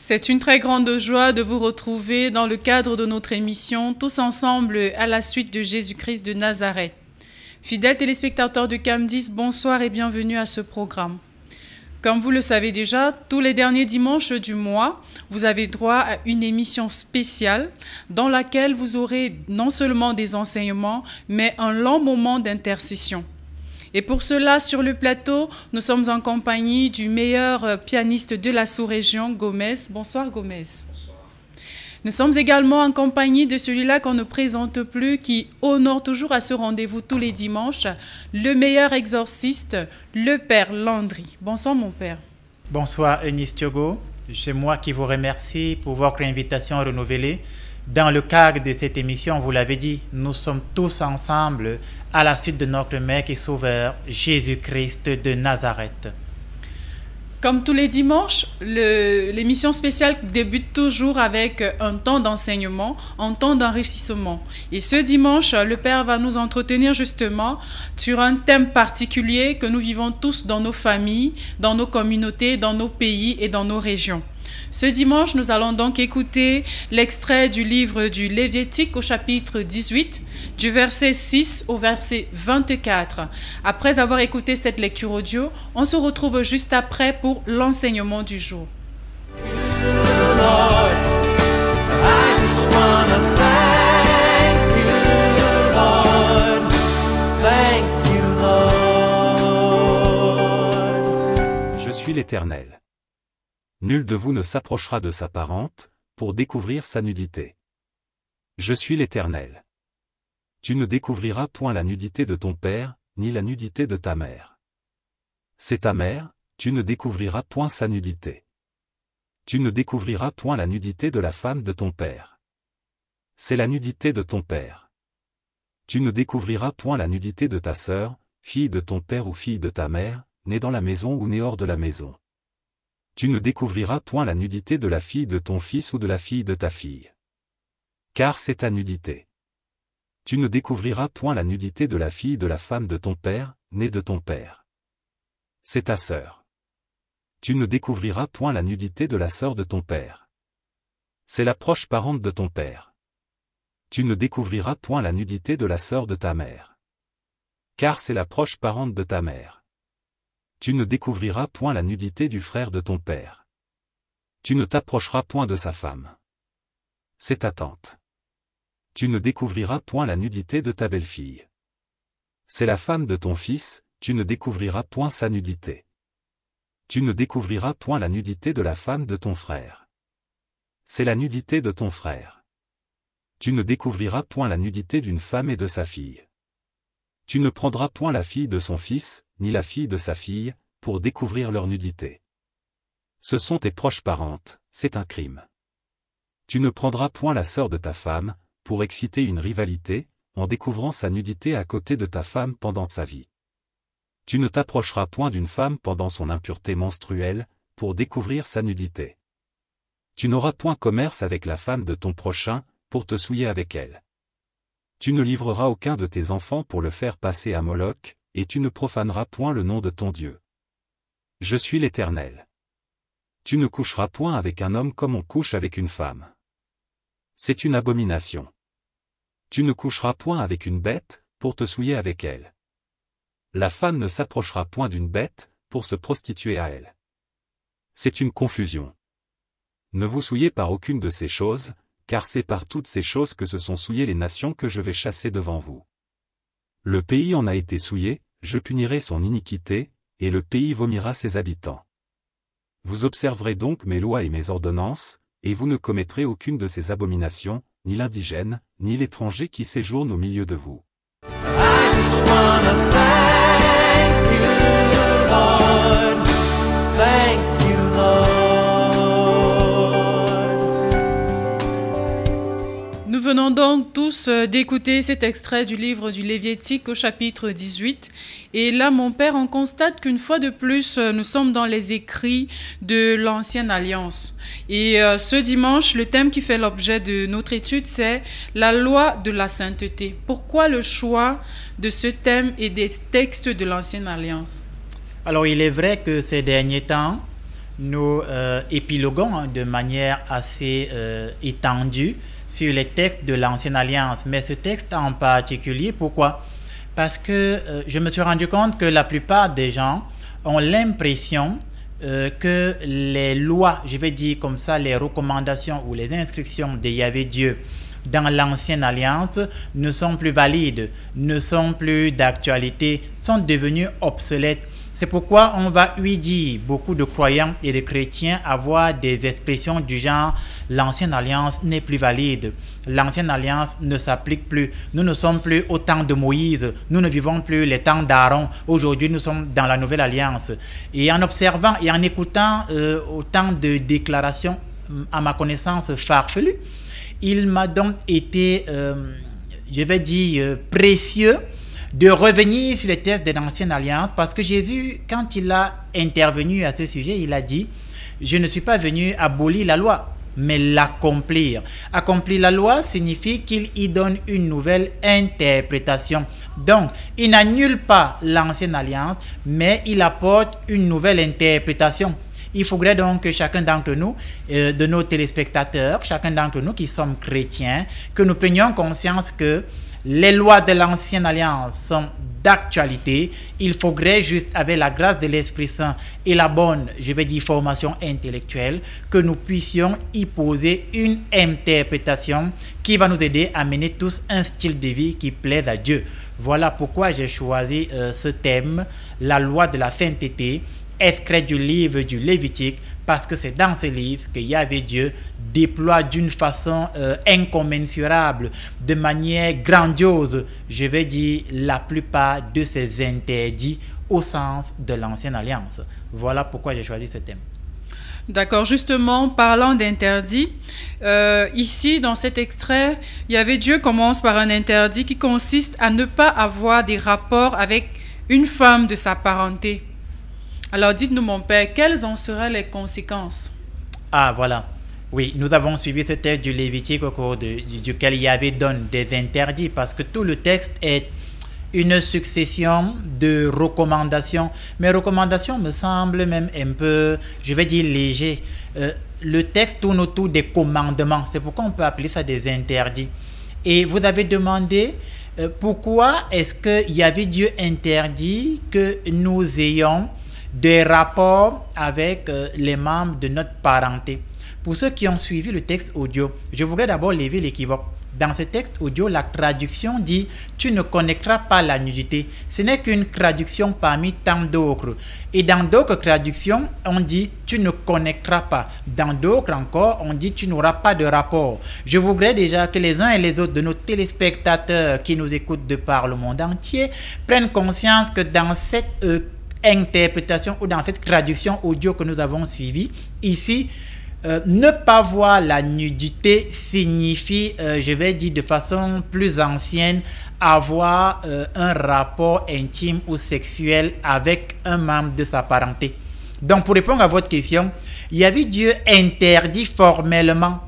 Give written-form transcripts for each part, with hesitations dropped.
C'est une très grande joie de vous retrouver dans le cadre de notre émission Tous ensemble à la suite de Jésus-Christ de Nazareth. Fidèles téléspectateurs de CAM10, bonsoir et bienvenue à ce programme. Comme vous le savez déjà, tous les derniers dimanches du mois, vous avez droit à une émission spéciale dans laquelle vous aurez non seulement des enseignements, mais un long moment d'intercession. Et pour cela, sur le plateau, nous sommes en compagnie du meilleur pianiste de la sous-région, Gomez. Bonsoir Gomez. Bonsoir. Nous sommes également en compagnie de celui-là qu'on ne présente plus, qui honore toujours à ce rendez-vous tous les dimanches, le meilleur exorciste, le Père Landry. Bonsoir mon Père. Bonsoir Eunice Thiogo. C'est moi qui vous remercie pour votre invitation renouvelée. Dans le cadre de cette émission, vous l'avez dit, nous sommes tous ensemble à la suite de notre Maître et Sauveur, Jésus-Christ de Nazareth. Comme tous les dimanches, l'émission spéciale débute toujours avec un temps d'enseignement, un temps d'enrichissement. Et ce dimanche, le Père va nous entretenir justement sur un thème particulier que nous vivons tous dans nos familles, dans nos communautés, dans nos pays et dans nos régions. Ce dimanche, nous allons donc écouter l'extrait du livre du Lévitique au chapitre 18, du verset 6 au verset 24. Après avoir écouté cette lecture audio, on se retrouve juste après pour l'enseignement du jour. Je suis l'Éternel. Nul de vous ne s'approchera de sa parente, pour découvrir sa nudité. Je suis l'Éternel. Tu ne découvriras point la nudité de ton père, ni la nudité de ta mère. C'est ta mère, tu ne découvriras point sa nudité. Tu ne découvriras point la nudité de la femme de ton père. C'est la nudité de ton père. Tu ne découvriras point la nudité de ta sœur, fille de ton père ou fille de ta mère, née dans la maison ou née hors de la maison. Tu ne découvriras point la nudité de la fille de ton fils ou de la fille de ta fille. Car c'est ta nudité. Tu ne découvriras point la nudité de la fille de la femme de ton père, née de ton père. C'est ta sœur. Tu ne découvriras point la nudité de la sœur de ton père. C'est la proche parente de ton père. Tu ne découvriras point la nudité de la sœur de ta mère. Car c'est la proche parente de ta mère. Tu ne découvriras point la nudité du frère de ton père. Tu ne t'approcheras point de sa femme. C'est ta tante. Tu ne découvriras point la nudité de ta belle-fille. C'est la femme de ton fils, tu ne découvriras point sa nudité. Tu ne découvriras point la nudité de la femme de ton frère. C'est la nudité de ton frère. Tu ne découvriras point la nudité d'une femme et de sa fille. Tu ne prendras point la fille de son fils, ni la fille de sa fille, pour découvrir leur nudité. Ce sont tes proches parentes, c'est un crime. Tu ne prendras point la sœur de ta femme, pour exciter une rivalité, en découvrant sa nudité à côté de ta femme pendant sa vie. Tu ne t'approcheras point d'une femme pendant son impureté menstruelle, pour découvrir sa nudité. Tu n'auras point commerce avec la femme de ton prochain, pour te souiller avec elle. Tu ne livreras aucun de tes enfants pour le faire passer à Moloch, et tu ne profaneras point le nom de ton Dieu. Je suis l'Éternel. Tu ne coucheras point avec un homme comme on couche avec une femme. C'est une abomination. Tu ne coucheras point avec une bête, pour te souiller avec elle. La femme ne s'approchera point d'une bête, pour se prostituer à elle. C'est une confusion. Ne vous souillez par aucune de ces choses, car c'est par toutes ces choses que se sont souillées les nations que je vais chasser devant vous. Le pays en a été souillé, je punirai son iniquité, et le pays vomira ses habitants. Vous observerez donc mes lois et mes ordonnances, et vous ne commettrez aucune de ces abominations, ni l'indigène, ni l'étranger qui séjourne au milieu de vous. Nous venons donc tous d'écouter cet extrait du livre du Lévitique au chapitre 18. Et là, mon Père, on constate qu'une fois de plus, nous sommes dans les écrits de l'Ancienne Alliance. Et ce dimanche, le thème qui fait l'objet de notre étude, c'est la loi de la sainteté. Pourquoi le choix de ce thème et des textes de l'Ancienne Alliance? Alors, il est vrai que ces derniers temps, nous épiloguons de manière assez étendue sur les textes de l'Ancienne Alliance. Mais ce texte en particulier, pourquoi? Parce que je me suis rendu compte que la plupart des gens ont l'impression que les lois, je vais dire comme ça, les recommandations ou les instructions de Yahvé Dieu dans l'Ancienne Alliance ne sont plus valides, ne sont plus d'actualité, sont devenues obsolètes. C'est pourquoi on va lui dire, beaucoup de croyants et de chrétiens avoir des expressions du genre « l'Ancienne Alliance n'est plus valide »,« l'Ancienne Alliance ne s'applique plus »,« nous ne sommes plus au temps de Moïse »,« nous ne vivons plus les temps d'Aaron », aujourd'hui nous sommes dans la Nouvelle Alliance. Et en observant et en écoutant autant de déclarations, à ma connaissance, farfelues, il m'a donc été, je vais dire, précieux de revenir sur les textes de l'Ancienne Alliance, parce que Jésus, quand il a intervenu à ce sujet, il a dit « Je ne suis pas venu abolir la loi, mais l'accomplir ». Accomplir la loi signifie qu'il y donne une nouvelle interprétation. Donc, il n'annule pas l'Ancienne Alliance, mais il apporte une nouvelle interprétation. Il faudrait donc que chacun d'entre nous, de nos téléspectateurs, chacun d'entre nous qui sommes chrétiens, que nous prenions conscience que les lois de l'Ancienne Alliance sont d'actualité. Il faudrait juste, avec la grâce de l'Esprit Saint et la bonne, je vais dire, formation intellectuelle, que nous puissions y poser une interprétation qui va nous aider à mener tous un style de vie qui plaise à Dieu. Voilà pourquoi j'ai choisi ce thème, la loi de la sainteté, extrait du livre du Lévitique, parce que c'est dans ce livre que Yahvé Dieu déploie d'une façon incommensurable, de manière grandiose, je vais dire, la plupart de ses interdits au sens de l'Ancienne Alliance. Voilà pourquoi j'ai choisi ce thème. D'accord, justement, parlant d'interdit, ici, dans cet extrait, Yahvé Dieu commence par un interdit qui consiste à ne pas avoir des rapports avec une femme de sa parenté. Alors, dites-nous, mon père, quelles en seraient les conséquences? Ah, voilà. Oui, nous avons suivi ce texte du Lévitique au cours duquel Yahvé donne des interdits, parce que tout le texte est une succession de recommandations. Mes recommandations me semblent même un peu, je vais dire, léger. Le texte tourne autour des commandements. C'est pourquoi on peut appeler ça des interdits. Et vous avez demandé pourquoi est-ce que Yahvé Dieu interdit que nous ayons des rapports avec les membres de notre parenté. Pour ceux qui ont suivi le texte audio, je voudrais d'abord lever l'équivoque. Dans ce texte audio, la traduction dit « Tu ne connaîtras pas la nudité ». Ce n'est qu'une traduction parmi tant d'autres. Et dans d'autres traductions, on dit « Tu ne connaîtras pas ». Dans d'autres encore, on dit « Tu n'auras pas de rapport ». Je voudrais déjà que les uns et les autres de nos téléspectateurs qui nous écoutent de par le monde entier prennent conscience que dans cette interprétation ou dans cette traduction audio que nous avons suivie, ici, ne pas voir la nudité signifie, je vais dire de façon plus ancienne, avoir un rapport intime ou sexuel avec un membre de sa parenté. Donc, pour répondre à votre question, Yahvé Dieu interdit formellement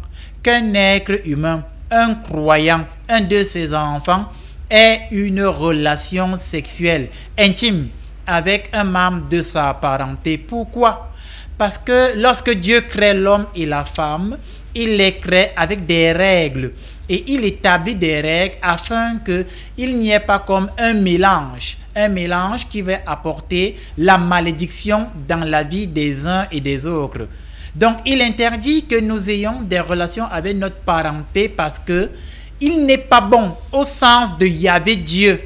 qu'un être humain, un croyant, un de ses enfants, ait une relation sexuelle intime avec un membre de sa parenté. Pourquoi? Parce que lorsque Dieu crée l'homme et la femme, il les crée avec des règles. Et il établit des règles afin qu'il n'y ait pas comme un mélange qui va apporter la malédiction dans la vie des uns et des autres. Donc, il interdit que nous ayons des relations avec notre parenté parce que il n'est pas bon au sens de Yahvé Dieu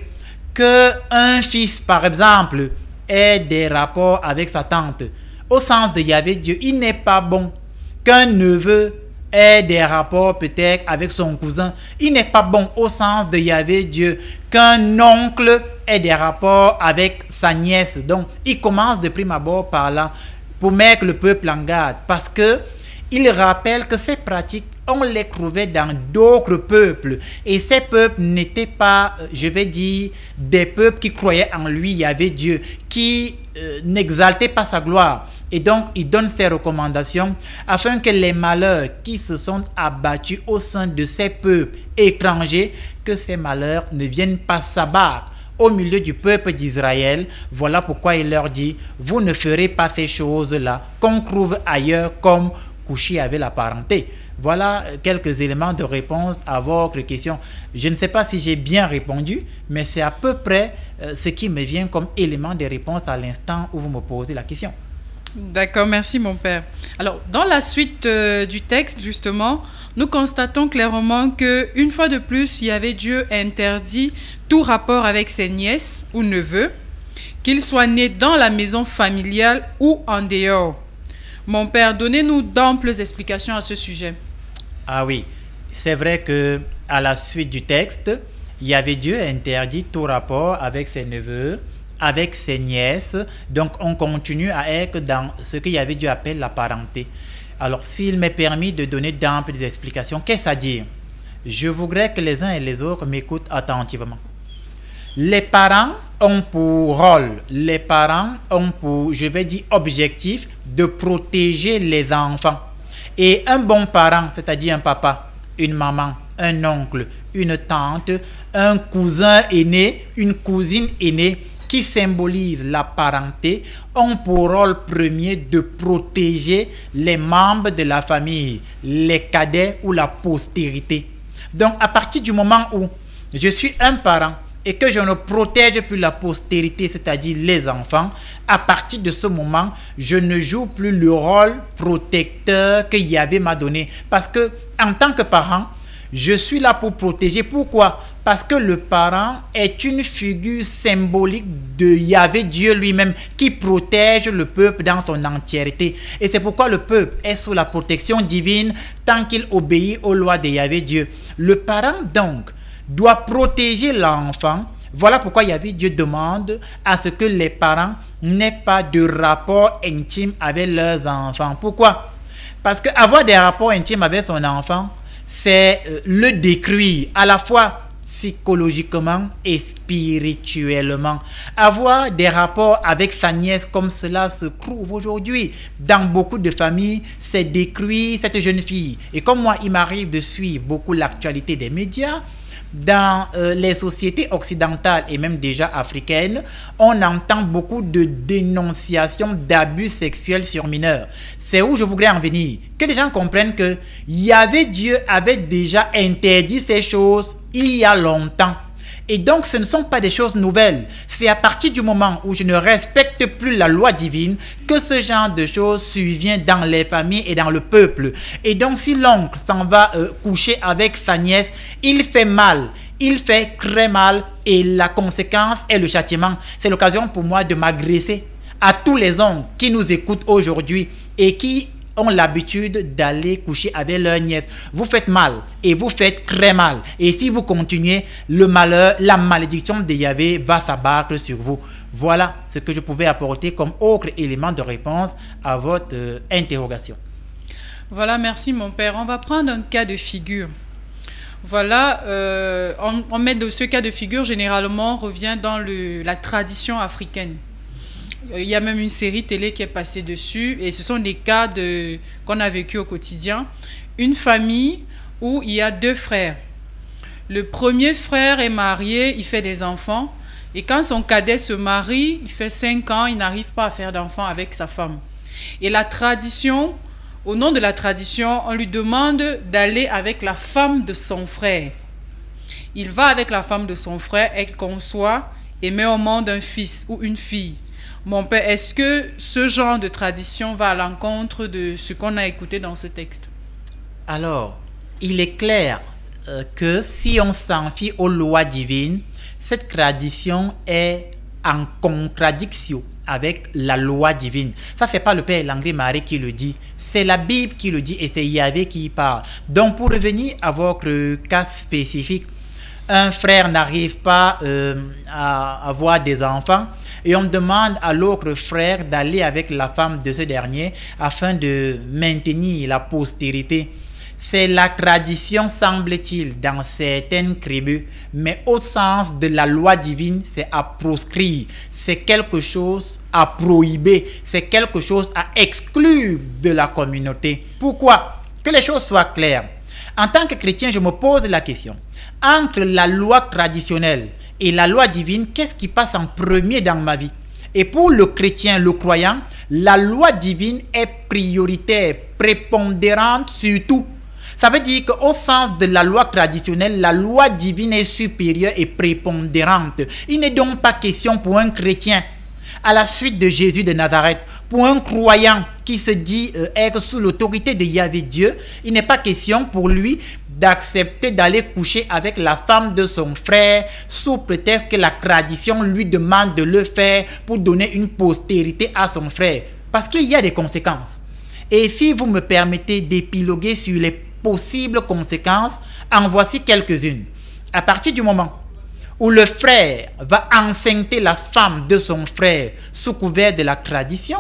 qu'un fils, par exemple, ait des rapports avec sa tante. Au sens de Yahvé Dieu, il n'est pas bon qu'un neveu ait des rapports peut-être avec son cousin. Il n'est pas bon au sens de Yahvé Dieu qu'un oncle ait des rapports avec sa nièce. Donc, il commence de prime abord par là pour mettre le peuple en garde parce que il rappelle que ces pratiques, on les trouvait dans d'autres peuples. Et ces peuples n'étaient pas, je vais dire, des peuples qui croyaient en lui, Yahvé Dieu, qui n'exaltaient pas sa gloire. Et donc, il donne ces recommandations afin que les malheurs qui se sont abattus au sein de ces peuples étrangers, que ces malheurs ne viennent pas s'abattre au milieu du peuple d'Israël. Voilà pourquoi il leur dit, vous ne ferez pas ces choses-là qu'on trouve ailleurs comme coucher avec la parenté. Voilà quelques éléments de réponse à votre question. Je ne sais pas si j'ai bien répondu, mais c'est à peu près ce qui me vient comme élément de réponse à l'instant où vous me posez la question. D'accord, merci mon père. Alors, dans la suite du texte, justement, nous constatons clairement qu'une fois de plus, Yahvé Dieu interdit tout rapport avec ses nièces ou neveux, qu'ils soient nés dans la maison familiale ou en dehors. Mon père, donnez-nous d'amples explications à ce sujet. Ah oui, c'est vrai que à la suite du texte, Yahvé Dieu interdit tout rapport avec ses neveux, avec ses nièces. Donc on continue à être dans ce que Yahvé Dieu appelle la parenté. Alors s'il m'est permis de donner d'amples explications, qu'est-ce à dire? Je voudrais que les uns et les autres m'écoutent attentivement. Les parents ont pour rôle, les parents ont pour, je vais dire, objectif de protéger les enfants. Et un bon parent, c'est-à-dire un papa, une maman, un oncle, une tante, un cousin aîné, une cousine aînée qui symbolise la parenté, ont pour rôle premier de protéger les membres de la famille, les cadets ou la postérité. Donc à partir du moment où je suis un parent, et que je ne protège plus la postérité, c'est-à-dire les enfants, à partir de ce moment, je ne joue plus le rôle protecteur que Yahvé m'a donné. Parce que, en tant que parent, je suis là pour protéger. Pourquoi? Parce que le parent est une figure symbolique de Yahvé Dieu lui-même qui protège le peuple dans son entièreté. Et c'est pourquoi le peuple est sous la protection divine tant qu'il obéit aux lois de Yahvé Dieu. Le parent, donc, doit protéger l'enfant. Voilà pourquoi Yahvé Dieu demande à ce que les parents n'aient pas de rapport intime avec leurs enfants. Pourquoi? Parce qu'avoir des rapports intimes avec son enfant, c'est le détruire à la fois psychologiquement et spirituellement. Avoir des rapports avec sa nièce comme cela se trouve aujourd'hui dans beaucoup de familles, c'est détruire cette jeune fille. Et comme moi, il m'arrive de suivre beaucoup l'actualité des médias, dans les sociétés occidentales et même déjà africaines, on entend beaucoup de dénonciations d'abus sexuels sur mineurs. C'est où je voudrais en venir. Que les gens comprennent que Yahvé Dieu avait déjà interdit ces choses il y a longtemps. Et donc, ce ne sont pas des choses nouvelles. C'est à partir du moment où je ne respecte plus la loi divine que ce genre de choses survient dans les familles et dans le peuple. Et donc, si l'oncle s'en va coucher avec sa nièce, il fait mal. Il fait très mal et la conséquence est le châtiment. C'est l'occasion pour moi de m'adresser à tous les hommes qui nous écoutent aujourd'hui et qui ont l'habitude d'aller coucher avec leur nièce. Vous faites mal et vous faites très mal. Et si vous continuez, le malheur, la malédiction de Yahvé va s'abattre sur vous. Voilà ce que je pouvais apporter comme autre élément de réponse à votre interrogation. Voilà, merci mon père. On va prendre un cas de figure. Voilà, on met de ce cas de figure, généralement, on revient dans la tradition africaine. Il y a même une série télé qui est passée dessus et ce sont des cas qu'on a vécu au quotidien. Une famille où il y a deux frères. Le premier frère est marié, il fait des enfants et quand son cadet se marie, il fait 5 ans, il n'arrive pas à faire d'enfants avec sa femme. Et la tradition, au nom de la tradition, on lui demande d'aller avec la femme de son frère. Il va avec la femme de son frère, elle conçoit et met au monde un fils ou une fille. Mon père, est-ce que ce genre de tradition va à l'encontre de ce qu'on a écouté dans ce texte? Alors, il est clair que si on s'en fie aux lois divines, cette tradition est en contradiction avec la loi divine. Ça, c'est pas le Père Langlais-Marie qui le dit, c'est la Bible qui le dit et c'est Yahvé qui y parle. Donc, pour revenir à votre cas spécifique, un frère n'arrive pas à avoir des enfants et on demande à l'autre frère d'aller avec la femme de ce dernier afin de maintenir la postérité. C'est la tradition, semble-t-il, dans certaines tribus, mais au sens de la loi divine, c'est à proscrire, c'est quelque chose à prohiber, c'est quelque chose à exclure de la communauté. Pourquoi? Que les choses soient claires. En tant que chrétien, je me pose la question. Entre la loi traditionnelle et la loi divine, qu'est-ce qui passe en premier dans ma vie? Et pour le chrétien, le croyant, la loi divine est prioritaire, prépondérante sur tout. Ça veut dire qu'au sens de la loi traditionnelle, la loi divine est supérieure et prépondérante. Il n'est donc pas question pour un chrétien, à la suite de Jésus de Nazareth, pour un croyant qui se dit être sous l'autorité de Yahvé Dieu, il n'est pas question pour lui d'accepter d'aller coucher avec la femme de son frère sous prétexte que la tradition lui demande de le faire pour donner une postérité à son frère. Parce qu'il y a des conséquences. Et si vous me permettez d'épiloguer sur les possibles conséquences, en voici quelques-unes. À partir du moment où le frère va enceinte la femme de son frère sous couvert de la tradition,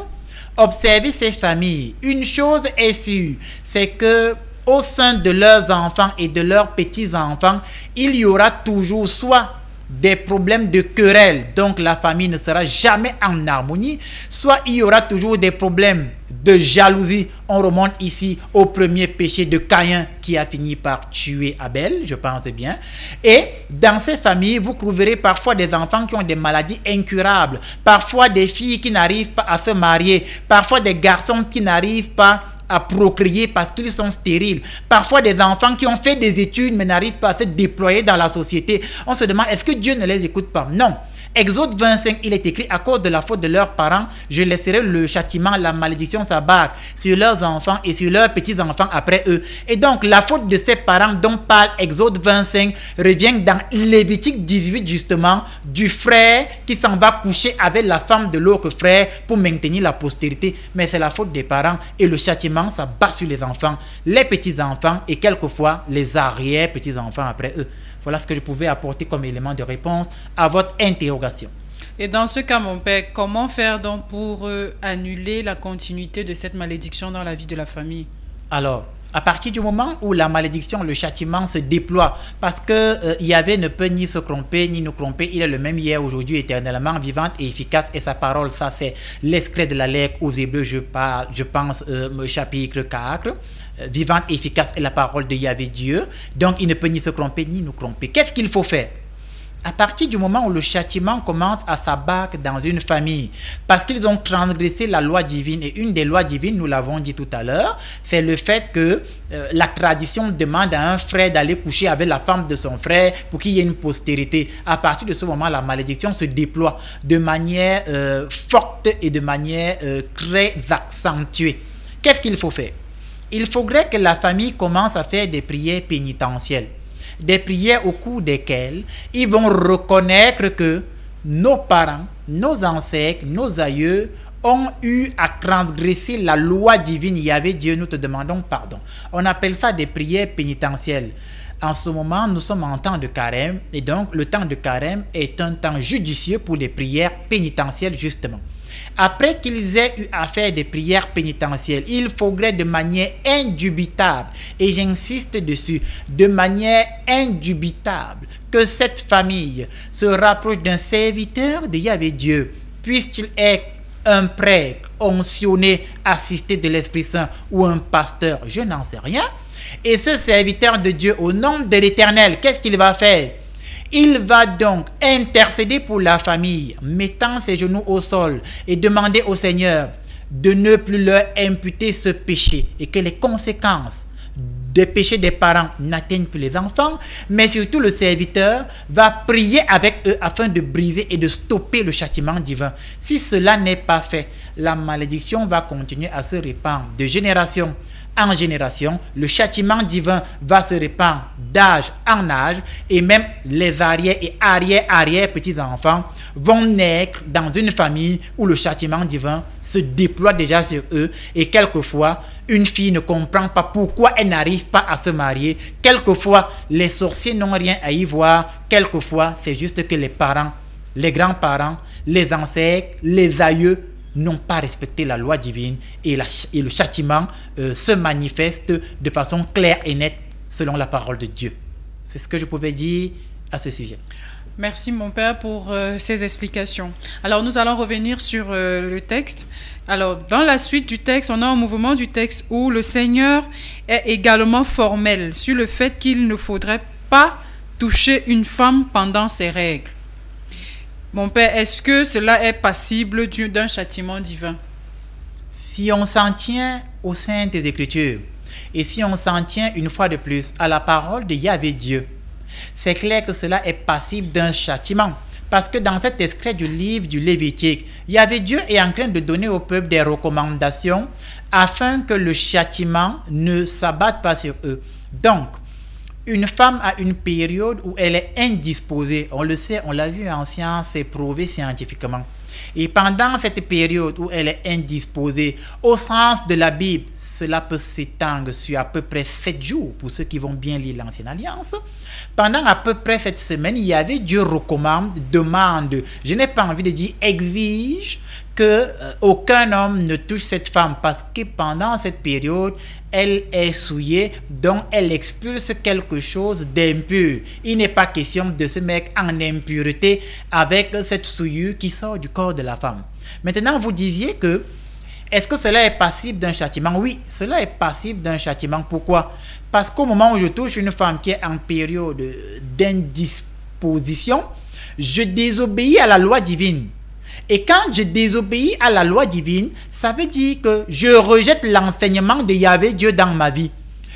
observez ces familles. Une chose est sûre, c'est que au sein de leurs enfants et de leurs petits-enfants, il y aura toujours soit des problèmes de querelle, donc la famille ne sera jamais en harmonie, soit il y aura toujours des problèmes de jalousie. On remonte ici au premier péché de Caïn qui a fini par tuer Abel, je pense bien. Et dans ces familles, vous trouverez parfois des enfants qui ont des maladies incurables, parfois des filles qui n'arrivent pas à se marier, parfois des garçons qui n'arrivent pas à procréer parce qu'ils sont stériles. Parfois des enfants qui ont fait des études mais n'arrivent pas à se déployer dans la société. On se demande, est-ce que Dieu ne les écoute pas? Non. Exode 25, il est écrit, à cause de la faute de leurs parents, je laisserai le châtiment, la malédiction s'abattre sur leurs enfants et sur leurs petits-enfants après eux. Et donc, la faute de ces parents dont parle Exode 25 revient dans Lévitique 18, justement, du frère qui s'en va coucher avec la femme de l'autre frère pour maintenir la postérité. Mais c'est la faute des parents et le châtiment s'abat sur les enfants, les petits-enfants et quelquefois les arrière-petits-enfants après eux. Voilà ce que je pouvais apporter comme élément de réponse à votre interrogation. Et dans ce cas, mon père, comment faire donc pour annuler la continuité de cette malédiction dans la vie de la famille? Alors, à partir du moment où la malédiction, le châtiment se déploie, parce que Yahvé ne peut ni se tromper, ni nous tromper, il est le même hier, aujourd'hui, éternellement, vivante et efficace, et sa parole, ça c'est l'extrait de la lettre aux Hébreux, je pense, chapitre 4. Vivante et efficace est la parole de Yahvé Dieu, donc il ne peut ni se tromper ni nous tromper. Qu'est-ce qu'il faut faire? À partir du moment où le châtiment commence à s'abattre dans une famille, parce qu'ils ont transgressé la loi divine, et une des lois divines, nous l'avons dit tout à l'heure, c'est le fait que la tradition demande à un frère d'aller coucher avec la femme de son frère pour qu'il y ait une postérité. À partir de ce moment, la malédiction se déploie de manière forte et de manière très accentuée. Qu'est-ce qu'il faut faire? Il faudrait que la famille commence à faire des prières pénitentielles. Des prières au cours desquelles ils vont reconnaître que nos parents, nos ancêtres, nos aïeux ont eu à transgresser la loi divine. Yahvé Dieu, nous te demandons pardon. On appelle ça des prières pénitentielles. En ce moment, nous sommes en temps de carême et donc le temps de carême est un temps judicieux pour les prières pénitentielles justement. Après qu'ils aient eu à faire des prières pénitentielles, il faudrait de manière indubitable, et j'insiste dessus, de manière indubitable, que cette famille se rapproche d'un serviteur de Yahvé Dieu, puisse-t-il être un prêtre, oncionné, assisté de l'Esprit Saint ou un pasteur, je n'en sais rien. Et ce serviteur de Dieu, au nom de l'Éternel, qu'est-ce qu'il va faire? Il va donc intercéder pour la famille, mettant ses genoux au sol et demander au Seigneur de ne plus leur imputer ce péché et que les conséquences des péchés des parents n'atteignent plus les enfants, mais surtout le serviteur va prier avec eux afin de briser et de stopper le châtiment divin. Si cela n'est pas fait, la malédiction va continuer à se répandre de génération en génération, le châtiment divin va se répandre d'âge en âge et même les arrière et arrière petits-enfants vont naître dans une famille où le châtiment divin se déploie déjà sur eux et quelquefois une fille ne comprend pas pourquoi elle n'arrive pas à se marier. Quelquefois les sorciers n'ont rien à y voir. Quelquefois c'est juste que les parents, les grands-parents, les ancêtres, les aïeux n'ont pas respecté la loi divine et le châtiment se manifeste de façon claire et nette selon la parole de Dieu. C'est ce que je pouvais dire à ce sujet. Merci mon père pour ces explications. Alors nous allons revenir sur le texte. Alors dans la suite du texte, on a un mouvement du texte où le Seigneur est également formel sur le fait qu'il ne faudrait pas toucher une femme pendant ses règles. Mon Père, est-ce que cela est passible d'un châtiment divin? Si on s'en tient aux Saintes Écritures, et si on s'en tient une fois de plus à la parole de Yahvé Dieu, c'est clair que cela est passible d'un châtiment. Parce que dans cet extrait du livre du Lévitique, Yahvé Dieu est en train de donner au peuple des recommandations afin que le châtiment ne s'abatte pas sur eux. Donc, une femme a une période où elle est indisposée. On le sait, on l'a vu en science, c'est prouvé scientifiquement. Et pendant cette période où elle est indisposée, au sens de la Bible, cela peut s'étendre sur à peu près 7 jours pour ceux qui vont bien lire l'Ancienne Alliance. Pendant à peu près cette semaine, il y avait Dieu recommande, demande, je n'ai pas envie de dire exige que aucun homme ne touche cette femme parce que pendant cette période, elle est souillée, donc elle expulse quelque chose d'impur. Il n'est pas question de se mettre en impureté avec cette souillure qui sort du corps de la femme. Maintenant, vous disiez que est-ce que cela est passible d'un châtiment? Oui, cela est passible d'un châtiment. Pourquoi? Parce qu'au moment où je touche une femme qui est en période d'indisposition, je désobéis à la loi divine. Et quand je désobéis à la loi divine, ça veut dire que je rejette l'enseignement de Yahvé Dieu dans ma vie.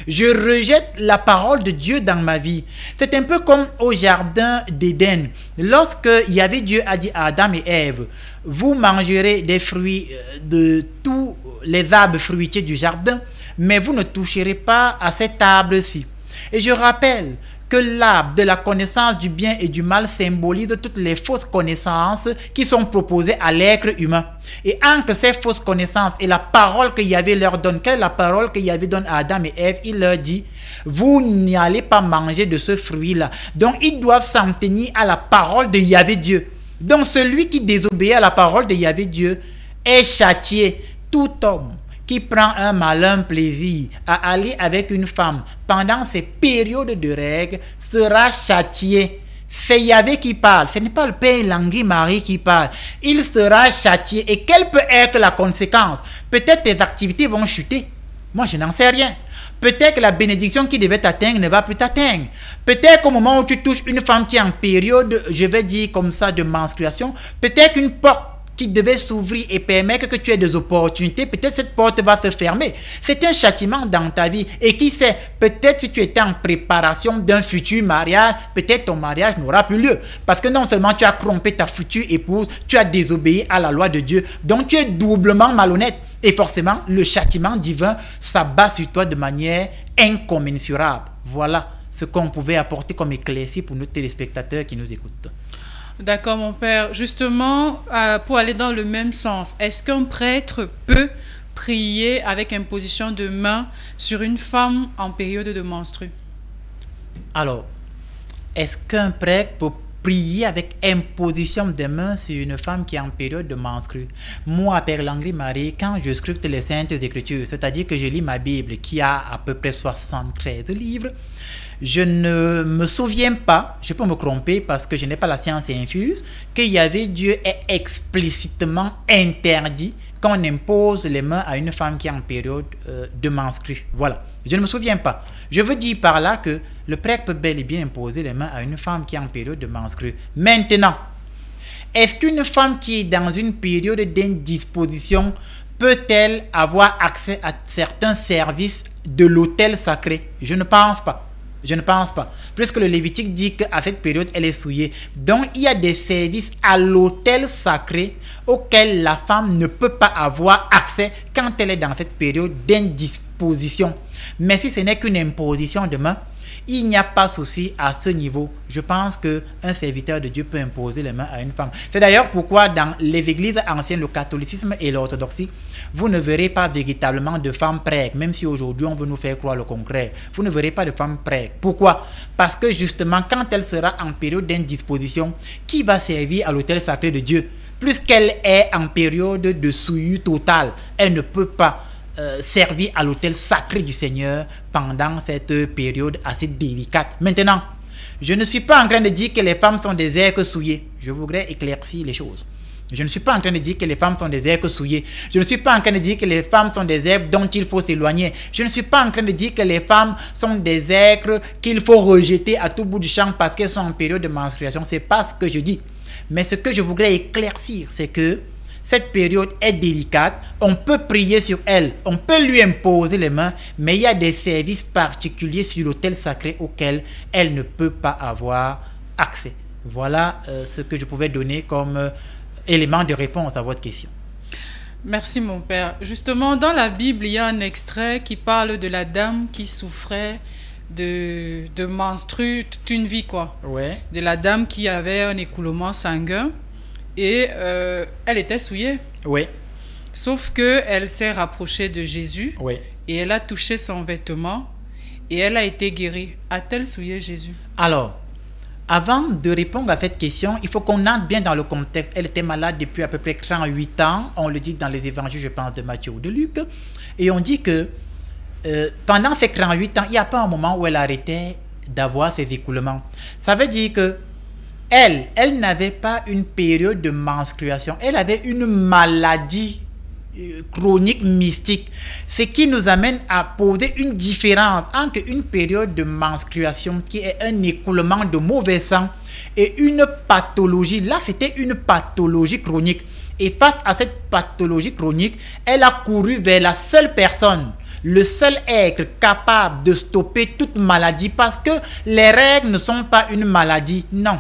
Je rejette la parole de Dieu dans ma vie. C'est un peu comme au jardin d'Éden. Lorsque Yahvé Dieu a dit à Adam et Ève, vous mangerez des fruits de tous les arbres fruitiers du jardin, mais vous ne toucherez pas à cet arbre-ci. Et je rappelle que l'arbre de la connaissance du bien et du mal symbolise toutes les fausses connaissances qui sont proposées à l'être humain. Et entre ces fausses connaissances et la parole que Yahvé leur donne, quelle est la parole que Yahvé donne à Adam et Ève? Il leur dit, vous n'allez pas manger de ce fruit-là. Donc, ils doivent s'en tenir à la parole de Yahvé Dieu. Donc, celui qui désobéit à la parole de Yahvé Dieu est châtié. Tout homme qui prend un malin plaisir à aller avec une femme pendant ces périodes de règles sera châtié. C'est Yahvé qui parle, ce n'est pas le Père Langui-Marie qui parle. Il sera châtié. Et quelle peut être la conséquence? Peut-être tes activités vont chuter. Moi, je n'en sais rien. Peut-être que la bénédiction qui devait t'atteindre ne va plus t'atteindre. Peut-être qu'au moment où tu touches une femme qui est en période, je vais dire comme ça, de menstruation, peut-être qu'une porte qui devait s'ouvrir et permettre que tu aies des opportunités, peut-être cette porte va se fermer. C'est un châtiment dans ta vie. Et qui sait, peut-être si tu étais en préparation d'un futur mariage, peut-être ton mariage n'aura plus lieu. Parce que non seulement tu as trompé ta future épouse, tu as désobéi à la loi de Dieu. Donc tu es doublement malhonnête. Et forcément, le châtiment divin s'abat sur toi de manière incommensurable. Voilà ce qu'on pouvait apporter comme éclaircie pour nos téléspectateurs qui nous écoutent. D'accord, mon Père. Justement, pour aller dans le même sens, est-ce qu'un prêtre peut prier avec imposition de main sur une femme en période de menstru? Alors, est-ce qu'un prêtre peut prier avec imposition de main sur une femme qui est en période de menstru? Moi, Père Langui-Marie, quand je scrute les Saintes Écritures, c'est-à-dire que je lis ma Bible qui a à peu près 73 livres, je ne me souviens pas, je peux me tromper parce que je n'ai pas la science infuse, que Yahvé Dieu est explicitement interdit qu'on impose les mains à une femme qui est en période de menstru. Voilà, je ne me souviens pas. Je veux dire par là que le prêtre peut bel et bien imposer les mains à une femme qui est en période de menstru. Maintenant, est-ce qu'une femme qui est dans une période d'indisposition peut-elle avoir accès à certains services de l'autel sacré? Je ne pense pas. Je ne pense pas. Puisque le Lévitique dit qu'à cette période, elle est souillée. Donc, il y a des services à l'autel sacré auxquels la femme ne peut pas avoir accès quand elle est dans cette période d'indisposition. Mais si ce n'est qu'une imposition de main, il n'y a pas souci à ce niveau. Je pense qu'un serviteur de Dieu peut imposer les mains à une femme. C'est d'ailleurs pourquoi dans les églises anciennes, le catholicisme et l'orthodoxie, vous ne verrez pas véritablement de femmes prêtres, même si aujourd'hui on veut nous faire croire le contraire. Vous ne verrez pas de femmes prêtres. Pourquoi? Parce que justement, quand elle sera en période d'indisposition, qui va servir à l'autel sacré de Dieu? Puisqu'elle est en période de souillure totale, elle ne peut pas servir à l'autel sacré du Seigneur pendant cette période assez délicate. Maintenant, je ne suis pas en train de dire que les femmes sont des êtres souillés. Je voudrais éclaircir les choses. Je ne suis pas en train de dire que les femmes sont des êtres souillés. Je ne suis pas en train de dire que les femmes sont des êtres dont il faut s'éloigner. Je ne suis pas en train de dire que les femmes sont des êtres qu'il faut rejeter à tout bout du champ parce qu'elles sont en période de menstruation. C'est pas ce que je dis. Mais ce que je voudrais éclaircir, c'est que cette période est délicate, on peut prier sur elle, on peut lui imposer les mains, mais il y a des services particuliers sur l'autel sacré auxquels elle ne peut pas avoir accès. Voilà ce que je pouvais donner comme élément de réponse à votre question. Merci mon père. Justement, dans la Bible, il y a un extrait qui parle de la dame qui souffrait de menstrues toute une vie, quoi. Ouais. De la dame qui avait un écoulement sanguin et elle était souillée. Oui. Sauf qu'elle s'est rapprochée de Jésus Oui. et elle a touché son vêtement et elle a été guérie. A-t-elle souillé Jésus? Alors, avant de répondre à cette question, il faut qu'on entre bien dans le contexte. Elle était malade depuis à peu près 38 ans. On le dit dans les évangiles, je pense, de Matthieu ou de Luc. Et on dit que pendant ces 38 ans, il n'y a pas un moment où elle arrêtait d'avoir ses écoulements. Ça veut dire que elle n'avait pas une période de menstruation. Elle avait une maladie chronique mystique, ce qui nous amène à poser une différence entre une période de menstruation qui est un écoulement de mauvais sang et une pathologie. Là, c'était une pathologie chronique. Et face à cette pathologie chronique, elle a couru vers la seule personne, le seul être capable de stopper toute maladie, parce que les règles ne sont pas une maladie, non.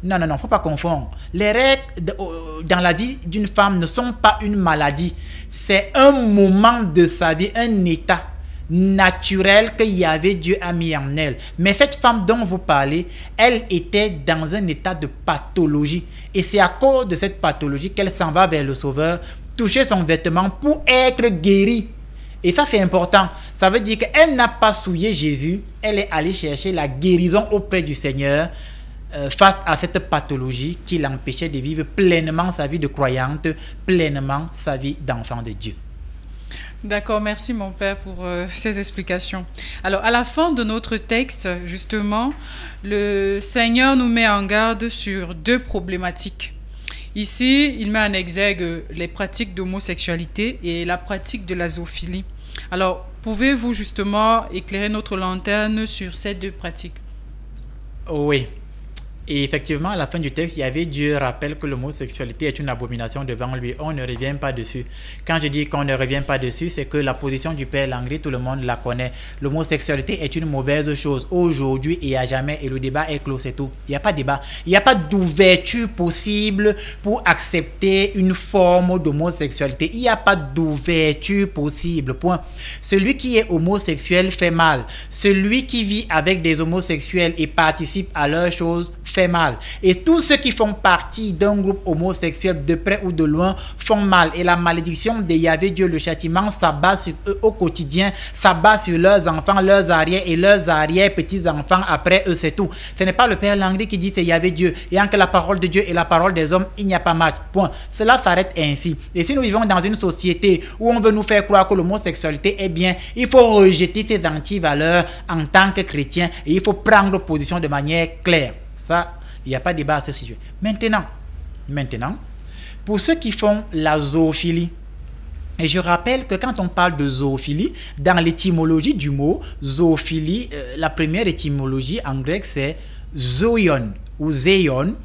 Non, il ne faut pas confondre. Les règles dans la vie d'une femme ne sont pas une maladie. C'est un moment de sa vie, un état naturel que Yahvé Dieu a mis en elle. Mais cette femme dont vous parlez, elle était dans un état de pathologie. Et c'est à cause de cette pathologie qu'elle s'en va vers le Sauveur, toucher son vêtement pour être guérie. Et ça, c'est important. Ça veut dire qu'elle n'a pas souillé Jésus. Elle est allée chercher la guérison auprès du Seigneur. Face à cette pathologie qui l'empêchait de vivre pleinement sa vie de croyante, pleinement sa vie d'enfant de Dieu. D'accord, merci mon père pour ces explications. Alors, à la fin de notre texte, justement, le Seigneur nous met en garde sur deux problématiques. Ici, il met en exergue les pratiques d'homosexualité et la pratique de la zoophilie. Alors, pouvez-vous justement éclairer notre lanterne sur ces deux pratiques? Oui. Et effectivement, à la fin du texte, Dieu rappelle que l'homosexualité est une abomination devant lui. On ne revient pas dessus. Quand je dis qu'on ne revient pas dessus, c'est que la position du Père Langley, tout le monde la connaît. L'homosexualité est une mauvaise chose aujourd'hui et à jamais. Et le débat est clos, c'est tout. Il n'y a pas de débat. Il n'y a pas d'ouverture possible pour accepter une forme d'homosexualité. Il n'y a pas d'ouverture possible. Point. Celui qui est homosexuel fait mal. Celui qui vit avec des homosexuels et participe à leurs choses fait mal. Et tous ceux qui font partie d'un groupe homosexuel de près ou de loin font mal. Et la malédiction de Yahvé Dieu, le châtiment, s'abat sur eux au quotidien, s'abat sur leurs enfants, leurs arrières et leurs arrière-petits-enfants après eux, c'est tout. Ce n'est pas le Père Langley qui dit c'est Yahvé Dieu. Et entre la parole de Dieu et la parole des hommes, il n'y a pas match. Point. Cela s'arrête ainsi. Et si nous vivons dans une société où on veut nous faire croire que l'homosexualité est bien, il faut rejeter ces anti-valeurs en tant que chrétien et il faut prendre position de manière claire. Ça, il n'y a pas de débat à ce sujet. Maintenant, pour ceux qui font la zoophilie, et je rappelle que quand on parle de zoophilie, dans l'étymologie du mot zoophilie, la première étymologie en grec c'est zoion ou zéon,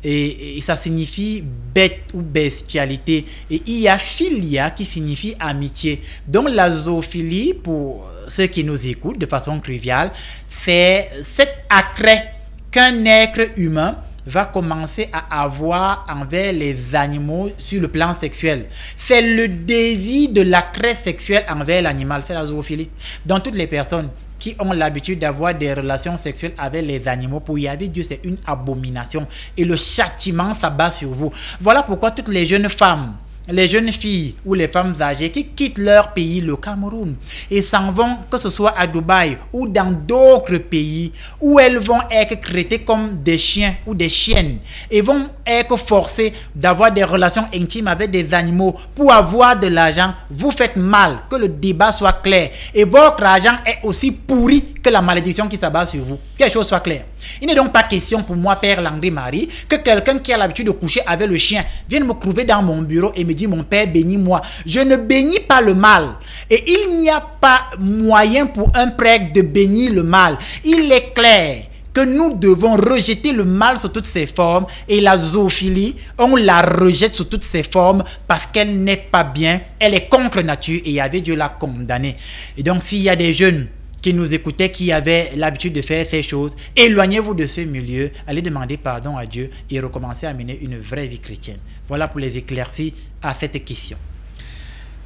et ça signifie bête ou bestialité. Et il y a philia qui signifie amitié. Donc la zoophilie, pour ceux qui nous écoutent de façon triviale, c'est cet attrait qu'un être humain va commencer à avoir envers les animaux sur le plan sexuel. C'est le désir de l'attrait sexuel envers l'animal, c'est la zoophilie. Dans toutes les personnes qui ont l'habitude d'avoir des relations sexuelles avec les animaux, pour Yahvé Dieu, c'est une abomination. Et le châtiment s'abat sur vous. Voilà pourquoi toutes les jeunes femmes, les jeunes filles ou les femmes âgées qui quittent leur pays, le Cameroun, et s'en vont, que ce soit à Dubaï ou dans d'autres pays, où elles vont être traitées comme des chiens ou des chiennes, et vont être forcées d'avoir des relations intimes avec des animaux pour avoir de l'argent, vous faites mal, que le débat soit clair. Et votre argent est aussi pourri que la malédiction qui s'abat sur vous. Que les choses soient claires. Il n'est donc pas question pour moi, Père Langley Marie, que quelqu'un qui a l'habitude de coucher avec le chien vienne me trouver dans mon bureau et me dire, mon père, bénis-moi. Je ne bénis pas le mal. Et il n'y a pas moyen pour un prêtre de bénir le mal. Il est clair que nous devons rejeter le mal sous toutes ses formes et la zoophilie, on la rejette sous toutes ses formes parce qu'elle n'est pas bien, elle est contre nature et Yahvé Dieu l'a condamnée. Et donc s'il y a des jeunes qui nous écoutaient, qui avaient l'habitude de faire ces choses, éloignez-vous de ce milieu, allez demander pardon à Dieu et recommencez à mener une vraie vie chrétienne. Voilà pour les éclaircies à cette question.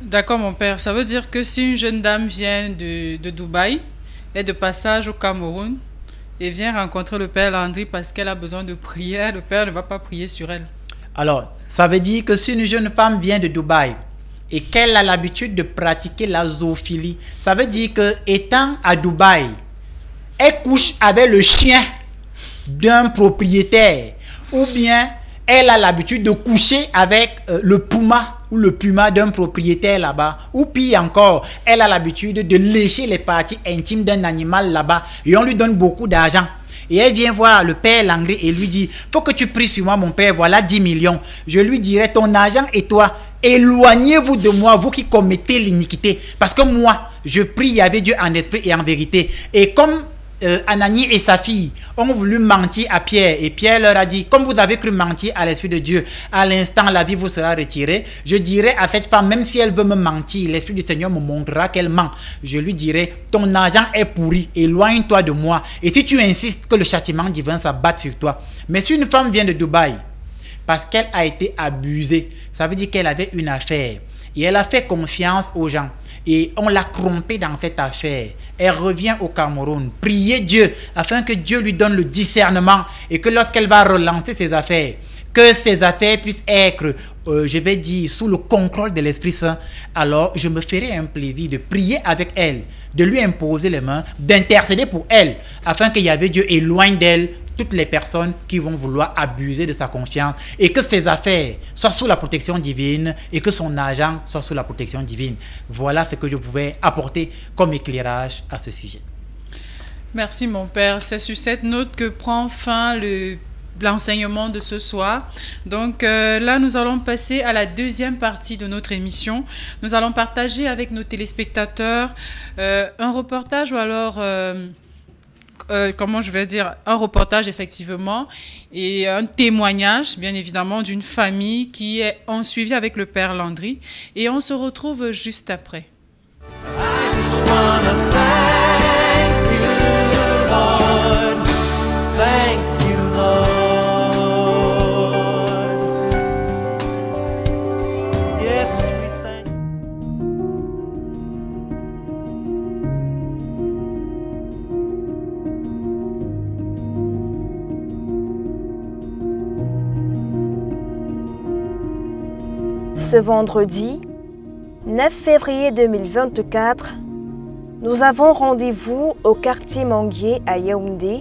D'accord, mon père. Ça veut dire que si une jeune dame vient de Dubaï, est de passage au Cameroun et vient rencontrer le père Landry parce qu'elle a besoin de prière, le père ne va pas prier sur elle. Alors, ça veut dire que si une jeune femme vient de Dubaï et qu'elle a l'habitude de pratiquer la zoophilie, ça veut dire que étant à Dubaï, elle couche avec le chien d'un propriétaire ou bien elle a l'habitude de coucher avec le puma ou le puma d'un propriétaire là-bas. Ou pire encore, elle a l'habitude de lécher les parties intimes d'un animal là-bas et on lui donne beaucoup d'argent. Et elle vient voir le père Landry et lui dit, faut que tu pries sur moi mon père, voilà 10 millions. Je lui dirai, ton argent et toi, éloignez-vous de moi, vous qui commettez l'iniquité. Parce que moi, je prie Yahvé Dieu en esprit et en vérité. Et comme Ananie et sa fille ont voulu mentir à Pierre et Pierre leur a dit, comme vous avez cru mentir à l'Esprit de Dieu, à l'instant la vie vous sera retirée. Je dirai à cette femme, même si elle veut me mentir, l'Esprit du Seigneur me montrera qu'elle ment. Je lui dirai, ton argent est pourri, éloigne-toi de moi. Et si tu insistes, que le châtiment divin s'abatte sur toi. Mais si une femme vient de Dubaï parce qu'elle a été abusée, ça veut dire qu'elle avait une affaire et elle a fait confiance aux gens et on l'a trompée dans cette affaire. Elle revient au Cameroun, prier Dieu afin que Dieu lui donne le discernement et que lorsqu'elle va relancer ses affaires, que ces affaires puissent être, je vais dire, sous le contrôle de l'Esprit Saint. Alors je me ferai un plaisir de prier avec elle, de lui imposer les mains, d'intercéder pour elle afin que Yahvé Dieu éloigne d'elle toutes les personnes qui vont vouloir abuser de sa confiance et que ses affaires soient sous la protection divine et que son argent soit sous la protection divine. Voilà ce que je pouvais apporter comme éclairage à ce sujet. Merci mon père. C'est sur cette note que prend fin l'enseignement de ce soir. Donc là, nous allons passer à la deuxième partie de notre émission. Nous allons partager avec nos téléspectateurs un reportage ou alors... comment je vais dire, un reportage effectivement et un témoignage bien évidemment d'une famille qui est en suivi avec le père Landry et on se retrouve juste après. Ce vendredi, 9 février 2024, nous avons rendez-vous au quartier Manguier à Yaoundé,